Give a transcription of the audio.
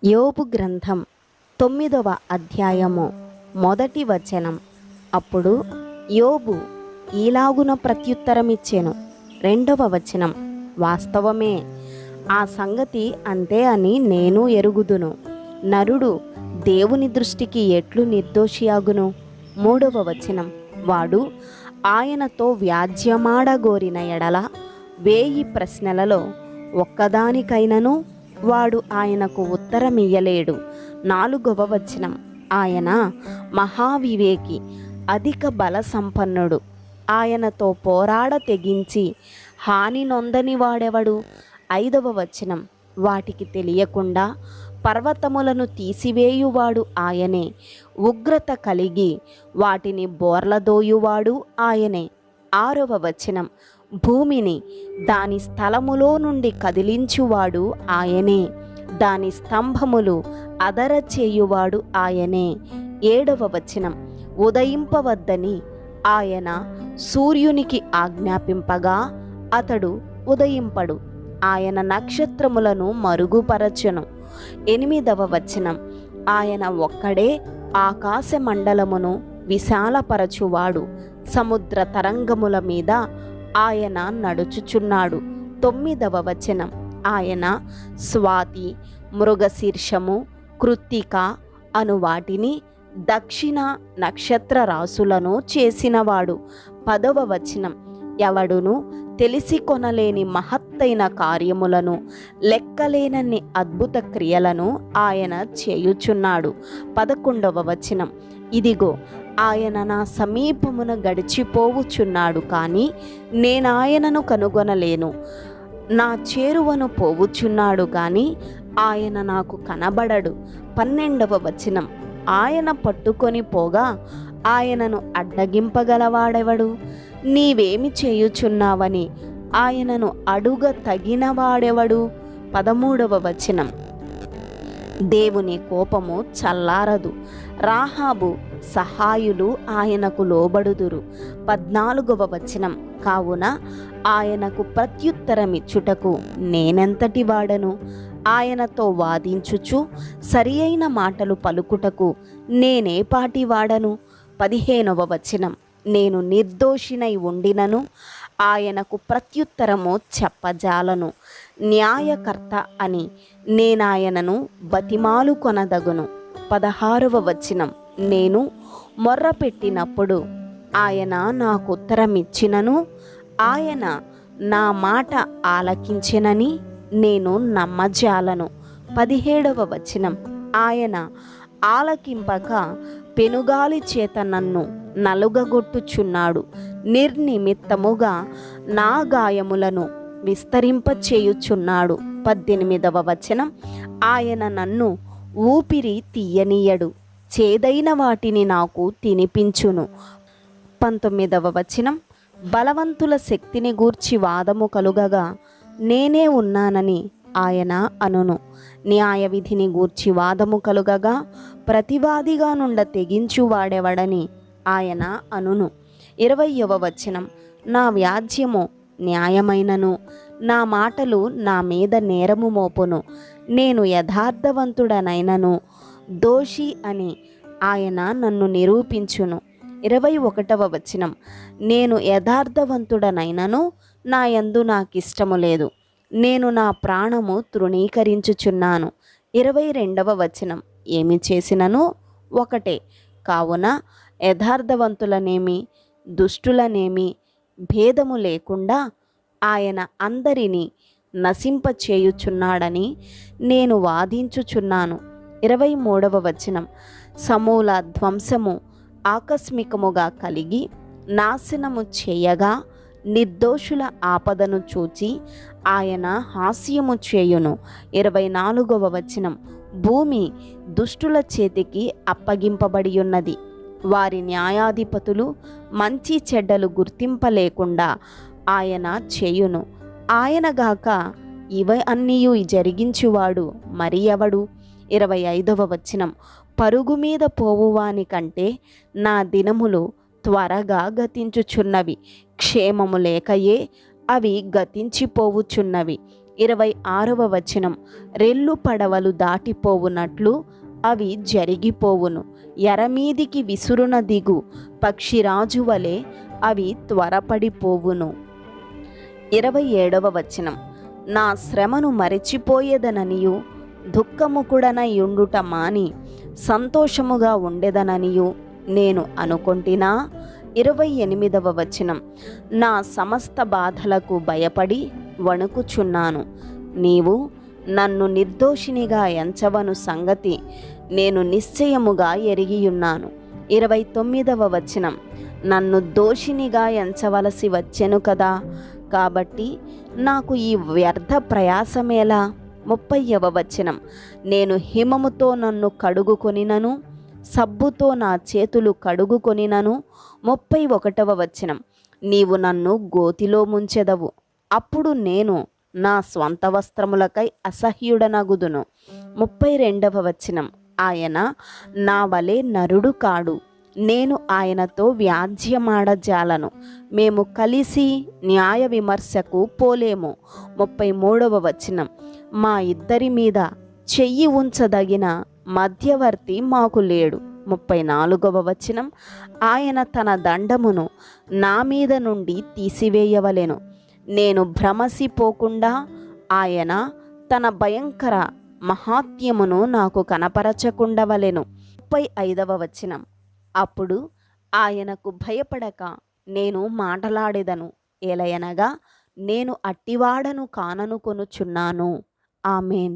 యోబు గ్రంథం 9వ అధ్యాయము 1వ వచనం. అప్పుడు యోబు ఈలాగున ప్రత్యుత్తరమిచ్చెను. 2వ వచనం. వాస్తవమే, ఆ సంగతి అంతే అని నేను ఎరుగుదును. నరుడు దేవుని దృష్టికి ఎట్లు నిర్దోషియాగును? 3వ వచనం. వాడు ఆయనతో వ్యాజ్యమాడగోరిన ఎడల 1000 ప్రశ్నలలో ఒక్కదానికైనను వాడు ఆయనకు ఉత్తరమియ్యలేడు. 4వ వచనం. ఆయన మహావివేకి, అధిక బల సంపన్నుడు. ఆయనతో పోరాడ తెగించి హాని నొందని వాడెవడు? 5వ వచనం. వాటికి తెలియకుండా పర్వతములను తీసివేయువాడు ఆయనే. ఉగ్రత కలిగి వాటిని బోర్లదోయువాడు ఆయనే. 6వ వచనం. భూమిని దాని స్థలములో నుండి కదిలించువాడు ఆయనే. దాని స్తంభములు అదర చేయువాడు ఆయనే. 7వ వచనం. ఉదయింపవద్దని ఆయన సూర్యునికి ఆజ్ఞాపింపగా అతడు ఉదయింపడు. ఆయన నక్షత్రములను మరుగుపరచును. 8వ వచనం. ఆయన ఒక్కడే ఆకాశ మండలమును విశాలపరచువాడు. సముద్ర తరంగముల మీద ఆయన నడుచుచున్నాడు. 9వ వచనం. ఆయన స్వాతి, మృగశీర్షము, కృత్తిక అను వాటిని దక్షిణ నక్షత్ర రాసులను చేసినవాడు. 10వ వచనం. ఎవడును తెలిసి కొనలేని మహత్తైన కార్యములను, లెక్కలేనన్ని అద్భుత క్రియలను ఆయన చేయుచున్నాడు. 11వ వచనం. ఇదిగో, ఆయన నా సమీపమున గడిచిపోవుచున్నాడు, కానీ నేనాయనను కనుగొనలేను. నా చేరువను పోవుచున్నాడు, కానీ ఆయన నాకు కనబడడు. 12వ వచనం. ఆయన పట్టుకొని పోగా ఆయనను అడ్డగింపగలవాడెవడు? నీవేమి చేయుచున్నావని ఆయనను అడుగ తగినవాడెవడు? 13వ వచనం. దేవుని కోపము చల్లారదు, రాహాబు సహాయులు ఆయనకు లోబడుదురు. 14వ వచనం. కావున ఆయనకు ప్రత్యుత్తరమిచ్చుటకు నేనెంతటి వాడను? ఆయనతో వాదించుచు సరి అయిన మాటలు పలుకుటకు నేనే పాటి వాడను? 15వ వచనం. నేను నిర్దోషినై ఉండినను ఆయనకు ప్రత్యుత్తరము చెప్పజాలను. న్యాయకర్త అని నేనాయనను బతిమాలు కొనదగును. 16వ వచనం. నేను మొర్రపెట్టినప్పుడు ఆయన నాకు ఉత్తరమిచ్చినను ఆయన నా మాట ఆలకించెనని నేను నమ్మజాలను. 17వ వచనం. ఆయన ఆలకింపక పెనుగాలి చేత నన్ను నలుగగొట్టుచున్నాడు. నిర్నిమిత్తముగా నా గాయములను విస్తరింపచేయుచున్నాడు. 18వ వచనం. ఆయన నన్ను ఊపిరి తీయనీయడు, చేదైన వాటిని నాకు తినిపించును. 19వ వచనం. బలవంతుల శక్తిని గూర్చి వాదము కలుగగా నేనే ఉన్నానని ఆయన అనును. న్యాయ విధిని గూర్చి వాదము కలుగగా ప్రతివాదిగా నుండ తెగించువాడెవడని ఆయన అనును. 20వ వచనం. నా వ్యాజ్యము న్యాయమైనను నా మాటలు నా మీద నేరము మోపును. నేను యథార్థవంతుడనైనను దోషి అని ఆయన నన్ను నిరూపించును. 21వ వచనం. నేను యథార్థవంతుడనైనను నా యందు నాకిష్టము లేదు, నేను నా ప్రాణము తృణీకరించుచున్నాను. 22వ వచనం. ఏమి చేసినను ఒకటే, కావున యథార్థవంతులనేమి దుష్టులనేమి భేదము లేకుండా ఆయన అందరినీ నశింపచేయుచున్నాడని నేను వాదించుచున్నాను. 23వ వచనం. సమూల ధ్వంసము ఆకస్మికముగా కలిగి నాశనము చేయగా నిర్దోషుల ఆపదను చూచి ఆయన హాస్యము చేయును. 24వ వచనం. భూమి దుష్టుల చేతికి అప్పగింపబడి ఉన్నది, వారి న్యాయాధిపతులు మంచి చెడ్డలు గుర్తింపలేకుండా ఆయన చేయును. ఆయనగాక ఇవ అన్నీయు జరిగించువాడు మరి ఎవడు? 25వ వచనం. పరుగు మీద పోవువాని కంటే నా దినములు త్వరగా గతించుచున్నవి, క్షేమము లేకయే అవి గతించిపోవుచున్నవి. 26వ రెల్లు పడవలు దాటిపోవునట్లు అవి జరిగిపోవును. ఎరమీదికి విసురున దిగు పక్షిరాజు వలె అవి త్వరపడిపోవును. 27వ నా శ్రమను మరచిపోయేదననియు దుఃఖముకుడనయుండుట మాని సంతోషముగా ఉండెదననియు నేను అనుకొంటినా. 28వ నా సమస్త బాధలకు భయపడి వణుకుచున్నాను. నీవు నన్ను నిర్దోషినిగా ఎంచవను సంగతి నేను నిశ్చయముగా ఎరిగియున్నాను. 29వ నన్ను దోషినిగా ఎంచవలసి వచ్చెను కదా, కాబట్టి నాకు ఈ వ్యర్థ ప్రయాసమేలా. 30వ నేను హిమముతో నన్ను కడుగుకొనినను సబ్బుతో నా చేతులు కడుగుకొనినను. 31వ నీవు నన్ను గోతిలో ముంచెదవు, అప్పుడు నేను నా స్వంత వస్త్రములకై అసహ్యుడనగుదును. 32వ ఆయన నా వలె నరుడు కాడు, నేను ఆయనతో వ్యాజ్యమాడజాలను, మేము కలిసి న్యాయ విమర్శకు పోలేము. 33వ మా ఇద్దరి మీద చెయ్యి ఉంచదగిన మధ్యవర్తి మాకు లేడు. 34వ ఆయన తన దండమును నా మీద నుండి తీసివేయవలెను. నేను భ్రమసిపోకుండా ఆయన తన భయంకర మహాత్మ్యమును నాకు కనపరచకుండవలెను. 35వ అప్పుడు ఆయనకు భయపడక నేను మాటలాడెదను, ఏలయనగా నేను అట్టివాడను కాననుకొనుచున్నాను. ఆమెన్.